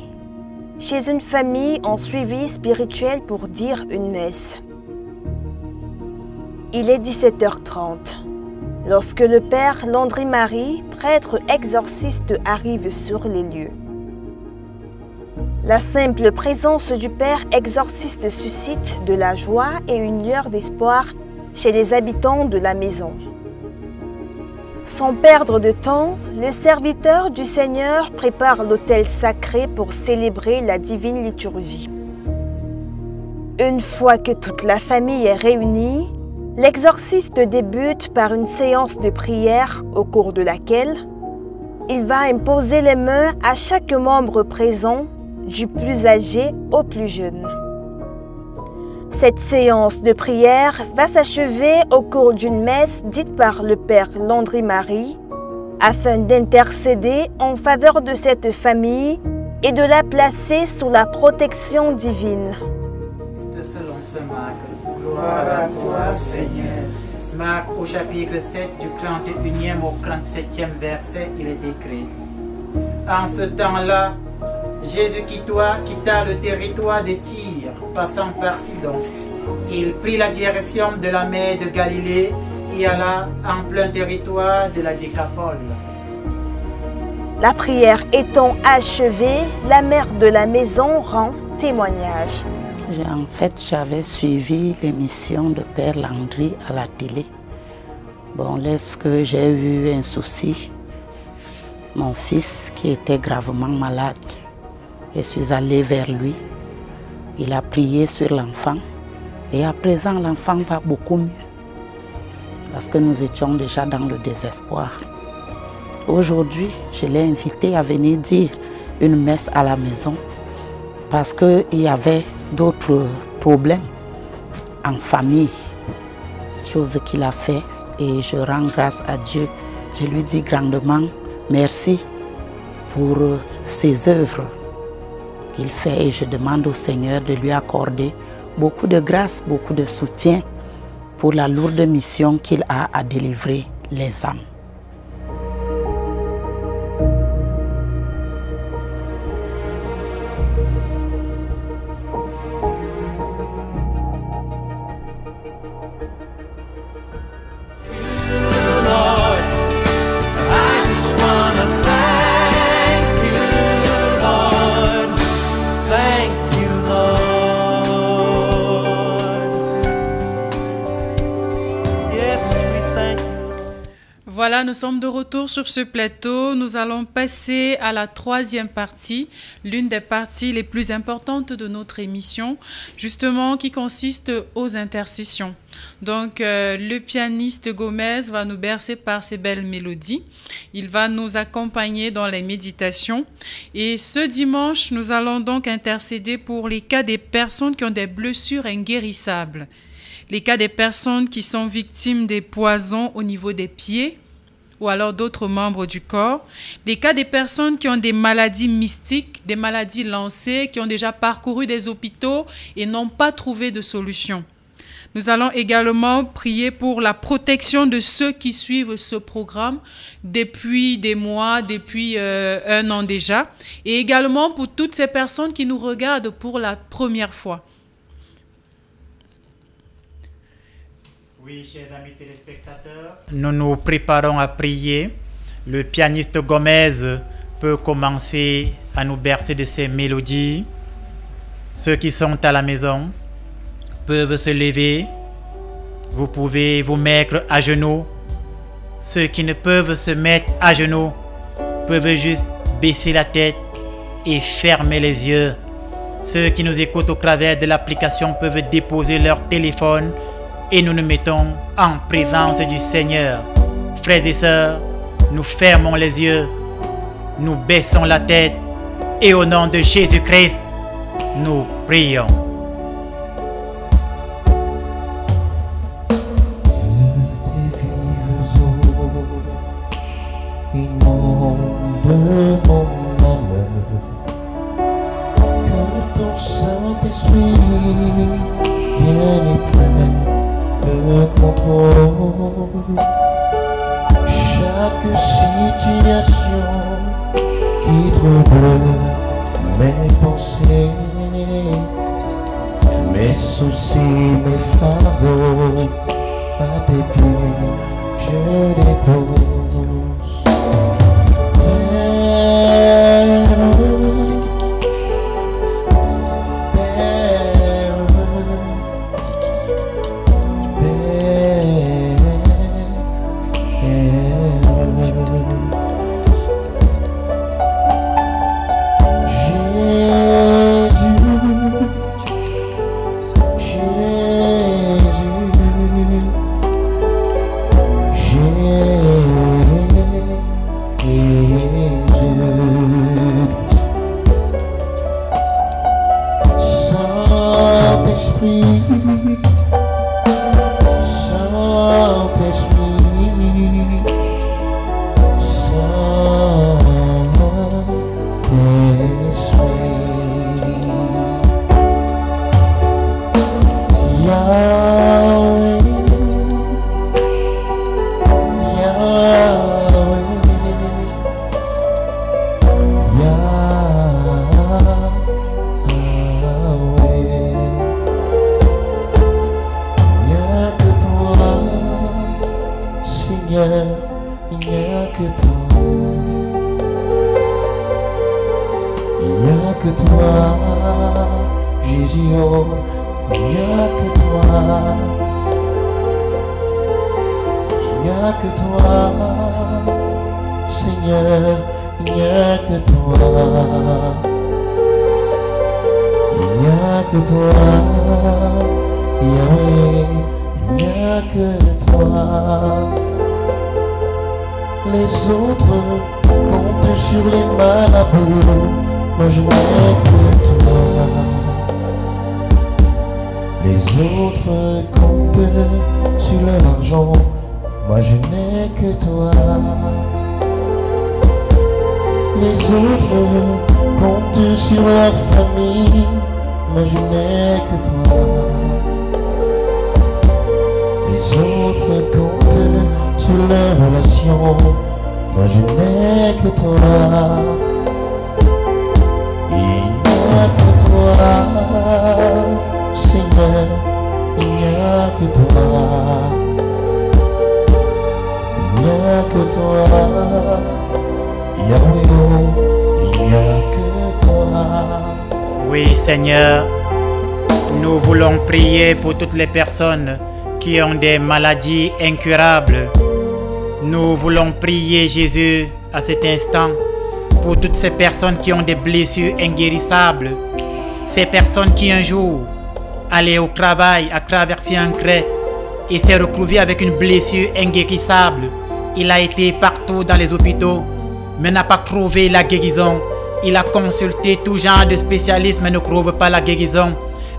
chez une famille en suivi spirituel pour dire une messe. Il est 17h30, lorsque le père Landry Marie, prêtre exorciste, arrive sur les lieux. La simple présence du père exorciste suscite de la joie et une lueur d'espoir chez les habitants de la maison. Sans perdre de temps, le serviteur du Seigneur prépare l'autel sacré pour célébrer la divine liturgie. Une fois que toute la famille est réunie, l'exorciste débute par une séance de prière au cours de laquelle il va imposer les mains à chaque membre présent, du plus âgé au plus jeune. Cette séance de prière va s'achever au cours d'une messe dite par le père Landry Marie afin d'intercéder en faveur de cette famille et de la placer sous la protection divine. Selon ce Marc, gloire à toi Seigneur. Marc au chapitre 7 du 31e au 37e verset, il est écrit: En ce temps-là, Jésus quitta le territoire de Tyr, passant par Sidon. Il prit la direction de la mer de Galilée et alla en plein territoire de la Décapole. La prière étant achevée, la mère de la maison rend témoignage. En fait, j'avais suivi l'émission de Père Landry à la télé. Bon, lorsque j'ai eu un souci, mon fils qui était gravement malade, Je suis allée vers lui. Il a prié sur l'enfant. Et à présent, l'enfant va beaucoup mieux. Parce que nous étions déjà dans le désespoir. Aujourd'hui, je l'ai invité à venir dire une messe à la maison. Parce qu'il y avait d'autres problèmes en famille. Chose qu'il a fait. Et je rends grâce à Dieu. Je lui dis grandement merci pour ses œuvres qu'il fait. Et je demande au Seigneur de lui accorder beaucoup de grâce, beaucoup de soutien pour la lourde mission qu'il a à délivrer les âmes. Voilà, nous sommes de retour sur ce plateau. Nous allons passer à la troisième partie, l'une des parties les plus importantes de notre émission, justement qui consiste aux intercessions. Donc, le pianiste Gomez va nous bercer par ses belles mélodies. Il va nous accompagner dans les méditations. Et ce dimanche, nous allons donc intercéder pour les cas des personnes qui ont des blessures inguérissables. Les cas des personnes qui sont victimes des poisons au niveau des pieds ou alors d'autres membres du corps. Les cas des personnes qui ont des maladies mystiques, des maladies lancées, qui ont déjà parcouru des hôpitaux et n'ont pas trouvé de solution. Nous allons également prier pour la protection de ceux qui suivent ce programme depuis des mois, depuis un an déjà, et également pour toutes ces personnes qui nous regardent pour la première fois. Oui, chers amis téléspectateurs, nous nous préparons à prier. Le pianiste Gomez peut commencer à nous bercer de ses mélodies. Ceux qui sont à la maison peuvent se lever. Vous pouvez vous mettre à genoux. Ceux qui ne peuvent se mettre à genoux peuvent juste baisser la tête et fermer les yeux. Ceux qui nous écoutent au travers de l'application peuvent déposer leur téléphone et nous nous mettons en présence du Seigneur. Frères et sœurs, nous fermons les yeux, nous baissons la tête et au nom de Jésus-Christ, nous prions. Que ton Saint-Esprit vienne et prenne le contrôle. Chaque situation qui trouble mes pensées, mes soucis, mes fardeaux, à tes pieds je dépose. il n'y a que toi, Yahweh, il n'y a que toi. Les autres comptent sur les marabouts, moi je n'ai que toi. Les autres comptent sur leur argent, moi je n'ai que toi. Les autres comptent sur leur famille, moi je n'ai que toi. Les autres comptent sur leurs relations, moi je n'ai que toi. Il n'y a que toi, Seigneur, il n'y a que toi. Il n'y a que toi, Yahweh, il n'y a que toi. Oui, Seigneur, nous voulons prier pour toutes les personnes qui ont des maladies incurables. Nous voulons prier, Jésus, à cet instant, pour toutes ces personnes qui ont des blessures inguérissables. Ces personnes qui un jour allaient au travail, à traverser un craie et s'est retrouvé avec une blessure inguérissable. Il a été partout dans les hôpitaux, mais n'a pas trouvé la guérison. Il a consulté tout genre de spécialistes, mais ne trouve pas la guérison.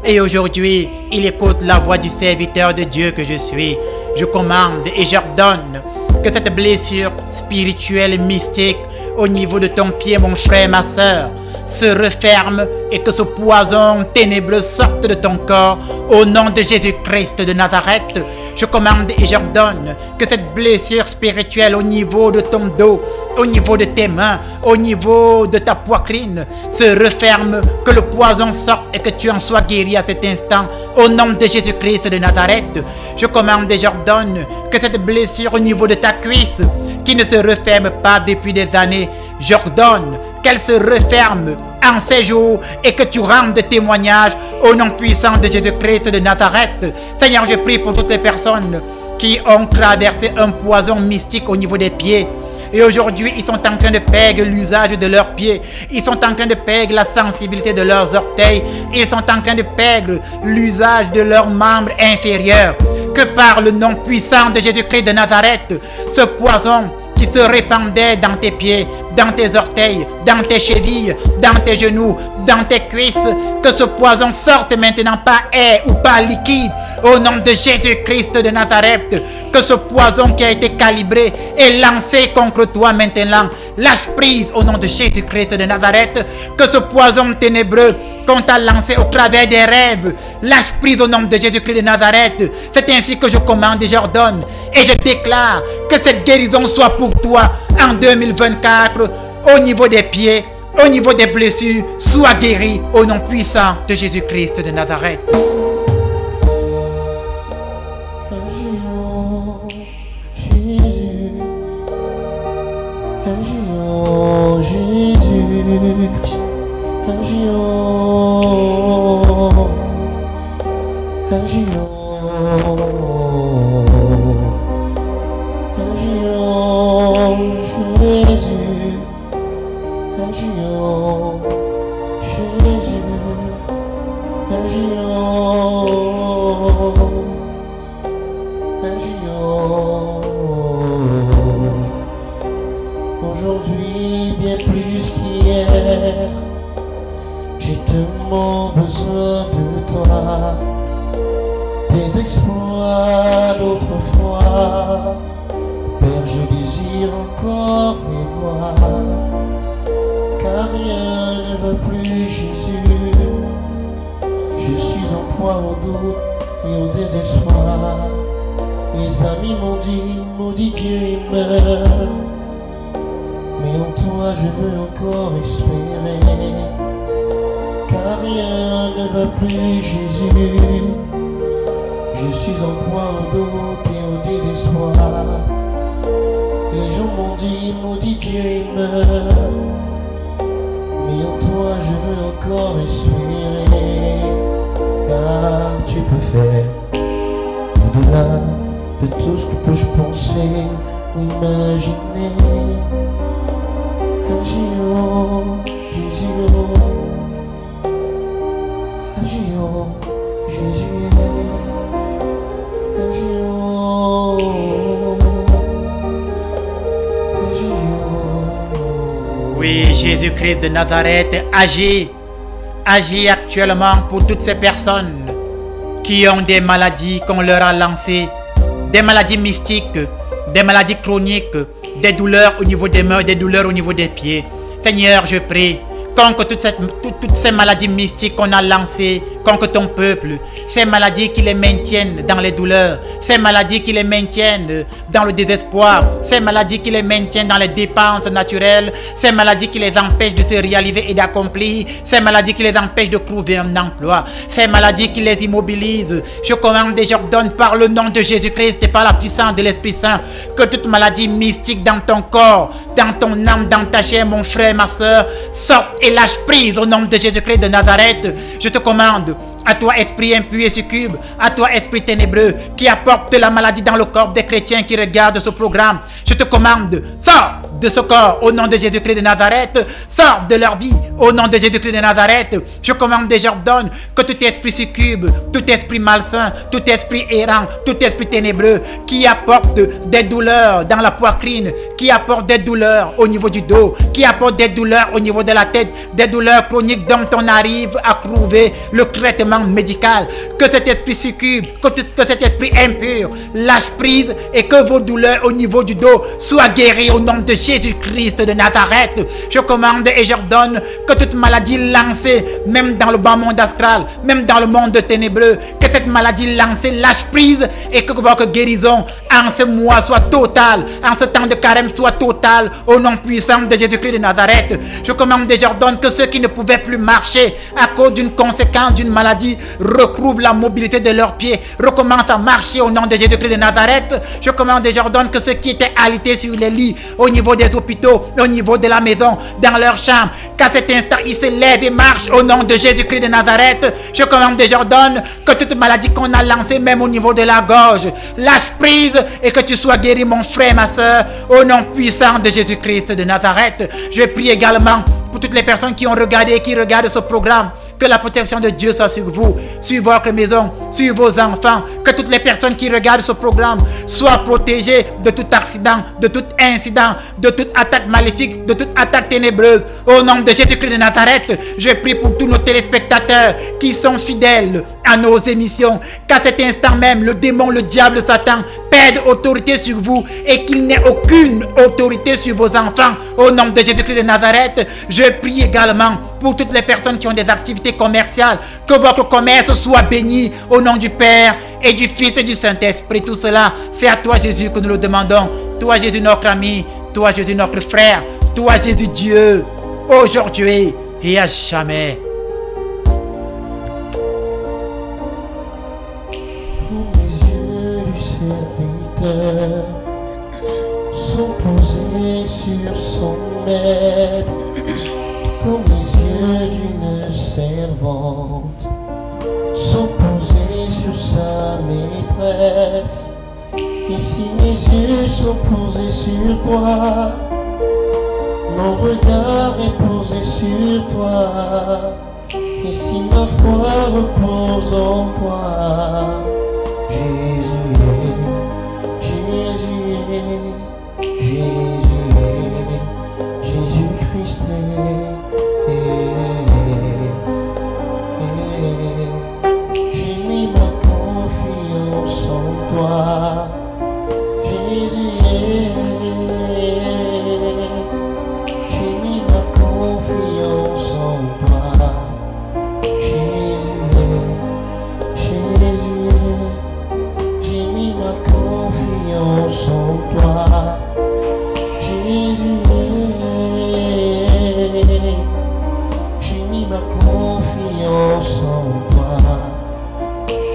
Et aujourd'hui, il écoute la voix du serviteur de Dieu que je suis. Je commande et j'ordonne que cette blessure spirituelle et mystique au niveau de ton pied, mon frère, ma soeur, se referme et que ce poison ténébreux sorte de ton corps au nom de Jésus-Christ de Nazareth. Je commande et j'ordonne que cette blessure spirituelle au niveau de ton dos, au niveau de tes mains, au niveau de ta poitrine se referme, que le poison sorte et que tu en sois guéri à cet instant au nom de Jésus-Christ de Nazareth. Je commande et j'ordonne que cette blessure au niveau de ta cuisse qui ne se referme pas depuis des années, j'ordonne qu'elle se referme en ces jours et que tu rendes témoignage au nom puissant de Jésus-Christ de Nazareth. Seigneur, je prie pour toutes les personnes qui ont traversé un poison mystique au niveau des pieds. Et aujourd'hui, ils sont en train de perdre l'usage de leurs pieds. Ils sont en train de perdre la sensibilité de leurs orteils. Ils sont en train de perdre l'usage de leurs membres inférieurs. Que par le nom puissant de Jésus-Christ de Nazareth, ce poison qui se répandait dans tes pieds, dans tes orteils, dans tes chevilles, dans tes genoux, dans tes cuisses, que ce poison sorte maintenant par air ou par liquide, au nom de Jésus-Christ de Nazareth. Que ce poison qui a été calibré et lancé contre toi maintenant, lâche prise au nom de Jésus-Christ de Nazareth. Que ce poison ténébreux qu'on t'a lancé au travers des rêves, lâche prise au nom de Jésus-Christ de Nazareth. C'est ainsi que je commande et j'ordonne et je déclare que cette guérison soit pour toi en 2024 au niveau des pieds, au niveau des blessures. Sois guéri au nom puissant de Jésus-Christ de Nazareth. Jésus-Christ, aujourd'hui bien plus qu'hier, j'ai tellement besoin de toi. Tes exploits d'autrefois, Père, je désire encore les voir, car rien ne va plus, Jésus. Je suis en proie au doute et au désespoir. Les amis m'ont dit, maudit Dieu, il meurt. Mais en toi je veux encore espérer, car rien ne va plus, Jésus. Je suis en proie au doute et au désespoir. Les gens m'ont dit, maudit Dieu, il meurt. Mais en toi je veux encore espérer, car tu peux faire au-delà de tout ce que je pensais ou imaginer. Jésus, Oui, Jésus-Christ de Nazareth, agis. Agis actuellement pour toutes ces personnes qui ont des maladies qu'on leur a lancées, des maladies mystiques, des maladies chroniques, des douleurs au niveau des mains, des douleurs au niveau des pieds. Seigneur, je prie, contre toutes ces maladies mystiques qu'on a lancées contre ton peuple, ces maladies qui les maintiennent dans les douleurs, ces maladies qui les maintiennent dans le désespoir, ces maladies qui les maintiennent dans les dépenses naturelles, ces maladies qui les empêchent de se réaliser et d'accomplir, ces maladies qui les empêchent de trouver un emploi, ces maladies qui les immobilisent. Je commande et j'ordonne par le nom de Jésus-Christ et par la puissance de l'Esprit Saint que toute maladie mystique dans ton corps, dans ton âme, dans ta chair, mon frère, ma soeur, sorte et lâche prise au nom de Jésus-Christ de Nazareth. Je te commande, à toi esprit impur et succube, à toi esprit ténébreux qui apporte la maladie dans le corps des chrétiens qui regardent ce programme, je te commande, sors de ce corps au nom de Jésus-Christ de Nazareth, sors de leur vie au nom de Jésus-Christ de Nazareth. Je commande et j'ordonne que tout esprit succube, tout esprit malsain, tout esprit errant, tout esprit ténébreux qui apporte des douleurs dans la poitrine, qui apporte des douleurs au niveau du dos, qui apporte des douleurs au niveau de la tête, des douleurs chroniques dont on arrive à trouver le traitement médical, que cet esprit succube, que cet esprit impur lâche prise et que vos douleurs au niveau du dos soient guéries au nom de Jésus-Christ de Nazareth. Je commande et j'ordonne que toute maladie lancée, même dans le bas monde astral, même dans le monde ténébreux, que cette maladie lancée lâche prise et que votre guérison en ce mois soit totale, en ce temps de carême soit totale, au nom puissant de Jésus-Christ de Nazareth. Je commande et j'ordonne que ceux qui ne pouvaient plus marcher à cause d'une conséquence d'une maladie retrouvent la mobilité de leurs pieds, recommencent à marcher au nom de Jésus-Christ de Nazareth. Je commande et j'ordonne que ceux qui étaient alités sur les lits, au niveau des hôpitaux, au niveau de la maison, dans leur chambre, qu'à cet instant ils se lèvent et marchent au nom de Jésus-Christ de Nazareth. Je commande et j'ordonne que toute maladie qu'on a lancée, même au niveau de la gorge, lâche prise et que tu sois guéri, mon frère, ma soeur, au nom puissant de Jésus-Christ de Nazareth. Je prie également pour toutes les personnes qui ont regardé et qui regardent ce programme. Que la protection de Dieu soit sur vous, sur votre maison, sur vos enfants. Que toutes les personnes qui regardent ce programme soient protégées de tout accident, de tout incident, de toute attaque maléfique, de toute attaque ténébreuse. Au nom de Jésus-Christ de Nazareth, je prie pour tous nos téléspectateurs qui sont fidèles à nos émissions. Qu'à cet instant même, le démon, le diable, Satan perde autorité sur vous et qu'il n'ait aucune autorité sur vos enfants. Au nom de Jésus-Christ de Nazareth, je prie également pour toutes les personnes qui ont des activités commerciales, que votre commerce soit béni au nom du Père et du Fils et du Saint-Esprit. Tout cela, c'est à toi Jésus que nous le demandons. Toi Jésus notre ami, toi Jésus notre frère, toi Jésus Dieu, aujourd'hui et à jamais. Sont posés sur son maître comme les yeux d'une servante sont posés sur sa maîtresse. Et si mes yeux sont posés sur toi, mon regard est posé sur toi. Et si ma foi repose en toi, Jésus est, Jésus est, Jésus est, Jésus-Christ est. J'ai mis ma confiance en toi, Jésus est. J'ai mis ma confiance en toi, Jésus est, Jésus est. J'ai mis ma confiance en toi, Jésus est. J'ai mis ma confiance en toi,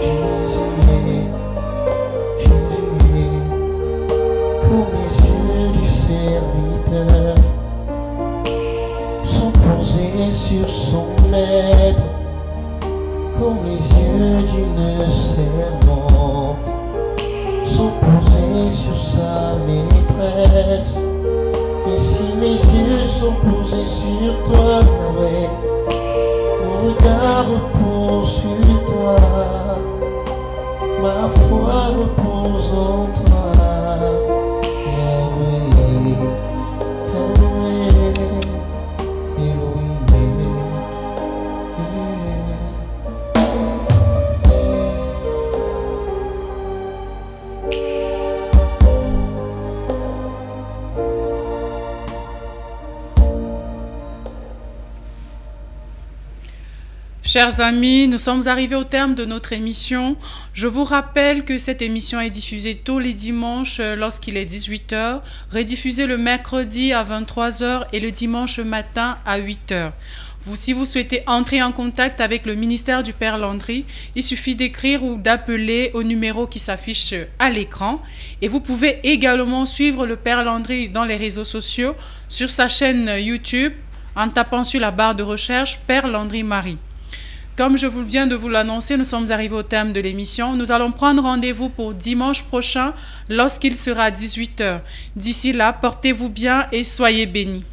Jésus est, Jésus est. Comme les yeux du serviteur sont posés sur son maître, comme les yeux d'une servante sont posés sur sa maîtresse. Et si mes yeux sont posés sur toi, Yahweh, mon regard repose sur toi, ma foi repose en toi, Yahweh, Yahweh, Chers amis, nous sommes arrivés au terme de notre émission. Je vous rappelle que cette émission est diffusée tous les dimanches lorsqu'il est 18h, rediffusée le mercredi à 23h et le dimanche matin à 8h. Si vous souhaitez entrer en contact avec le ministère du Père Landry, il suffit d'écrire ou d'appeler au numéro qui s'affiche à l'écran. Et vous pouvez également suivre le Père Landry dans les réseaux sociaux, sur sa chaîne YouTube, en tapant sur la barre de recherche Père Landry Marie. Comme je viens de vous l'annoncer, nous sommes arrivés au terme de l'émission. Nous allons prendre rendez-vous pour dimanche prochain lorsqu'il sera 18h. D'ici là, portez-vous bien et soyez bénis.